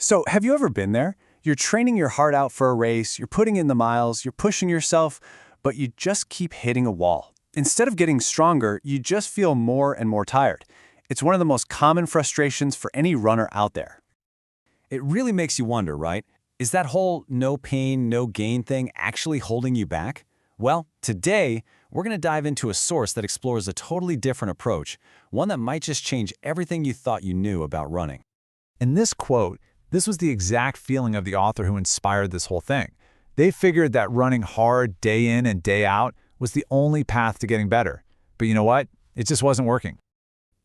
So, have you ever been there? You're training your heart out for a race, you're putting in the miles, you're pushing yourself, but you just keep hitting a wall. Instead of getting stronger, you just feel more and more tired. It's one of the most common frustrations for any runner out there. It really makes you wonder, right? Is that whole no pain, no gain thing actually holding you back? Well, today, we're going to dive into a source that explores a totally different approach, one that might just change everything you thought you knew about running. In this quote, this was the exact feeling of the author who inspired this whole thing. They figured that running hard day in and day out was the only path to getting better. But you know what? It just wasn't working.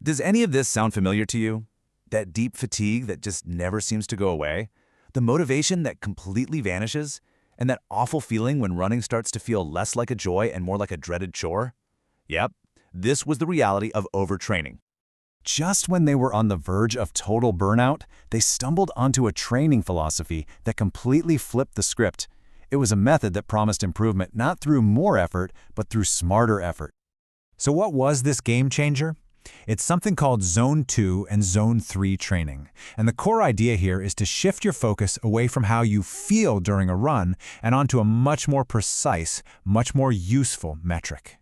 Does any of this sound familiar to you? That deep fatigue that just never seems to go away? The motivation that completely vanishes? And that awful feeling when running starts to feel less like a joy and more like a dreaded chore? Yep, this was the reality of overtraining. Just when they were on the verge of total burnout, they stumbled onto a training philosophy that completely flipped the script. It was a method that promised improvement not through more effort, but through smarter effort. So what was this game changer? It's something called Zone 2 and Zone 3 training. And the core idea here is to shift your focus away from how you feel during a run and onto a much more precise, much more useful metric.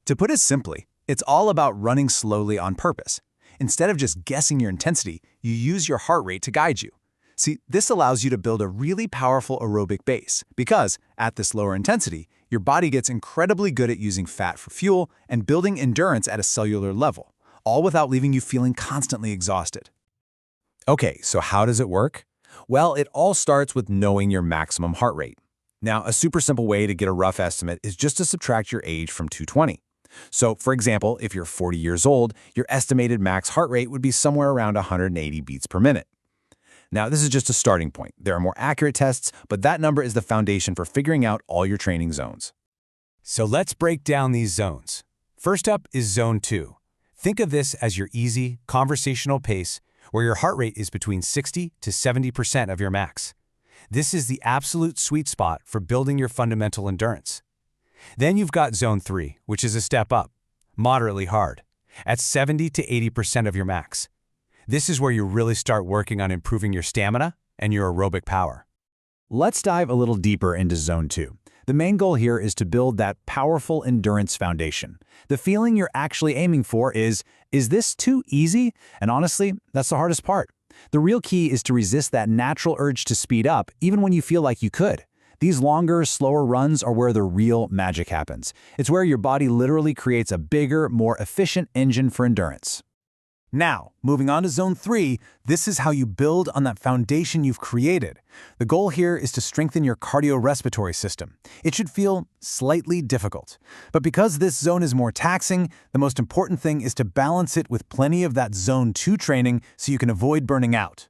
To put it simply, it's all about running slowly on purpose. Instead of just guessing your intensity, you use your heart rate to guide you. See, this allows you to build a really powerful aerobic base because, at this lower intensity, your body gets incredibly good at using fat for fuel and building endurance at a cellular level, all without leaving you feeling constantly exhausted. Okay, so how does it work? Well, it all starts with knowing your maximum heart rate. Now, a super simple way to get a rough estimate is just to subtract your age from 220. So, for example, if you're 40 years old, your estimated max heart rate would be somewhere around 180 beats per minute. Now, this is just a starting point. There are more accurate tests, but that number is the foundation for figuring out all your training zones. So let's break down these zones. First up is Zone 2. Think of this as your easy, conversational pace where your heart rate is between 60 to 70% of your max. This is the absolute sweet spot for building your fundamental endurance. Then you've got Zone 3, which is a step up, moderately hard, at 70 to 80% of your max. This is where you really start working on improving your stamina and your aerobic power. Let's dive a little deeper into Zone 2. The main goal here is to build that powerful endurance foundation. The feeling you're actually aiming for is this too easy? And honestly, that's the hardest part. The real key is to resist that natural urge to speed up, even when you feel like you could. These longer, slower runs are where the real magic happens. It's where your body literally creates a bigger, more efficient engine for endurance. Now, moving on to Zone 3, this is how you build on that foundation you've created. The goal here is to strengthen your cardiorespiratory system. It should feel slightly difficult. But because this zone is more taxing, the most important thing is to balance it with plenty of that Zone 2 training so you can avoid burning out.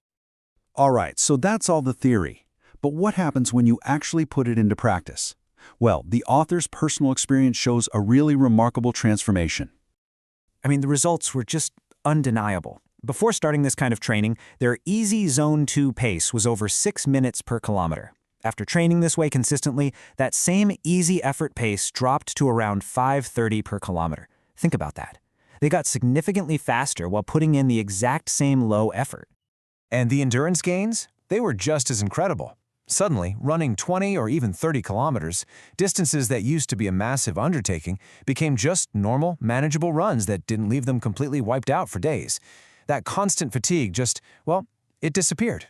All right, so that's all the theory. But what happens when you actually put it into practice? Well, the author's personal experience shows a really remarkable transformation. The results were just undeniable. Before starting this kind of training, their easy Zone 2 pace was over 6 minutes per kilometer. After training this way consistently, that same easy effort pace dropped to around 5:30 per kilometer. Think about that. They got significantly faster while putting in the exact same low effort. And the endurance gains? They were just as incredible. Suddenly, running 20 or even 30 kilometers, distances that used to be a massive undertaking, became just normal, manageable runs that didn't leave them completely wiped out for days. That constant fatigue it disappeared.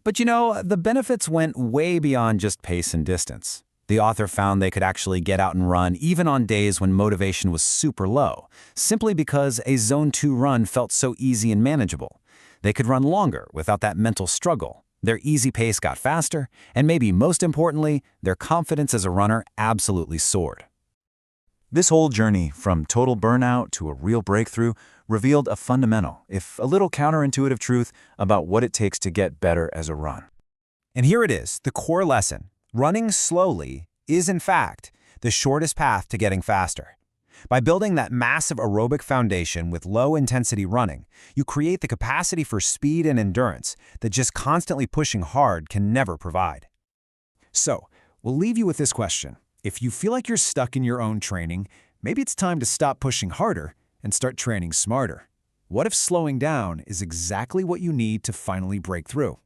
But you know, the benefits went way beyond just pace and distance. The author found they could actually get out and run even on days when motivation was super low, simply because a Zone 2 run felt so easy and manageable. They could run longer without that mental struggle. Their easy pace got faster, and maybe most importantly, their confidence as a runner absolutely soared. This whole journey, from total burnout to a real breakthrough, revealed a fundamental, if a little counterintuitive truth about what it takes to get better as a run. And here it is, the core lesson. Running slowly is, in fact, the shortest path to getting faster. By building that massive aerobic foundation with low-intensity running, you create the capacity for speed and endurance that just constantly pushing hard can never provide. So, we'll leave you with this question. If you feel like you're stuck in your own training, maybe it's time to stop pushing harder and start training smarter. What if slowing down is exactly what you need to finally break through?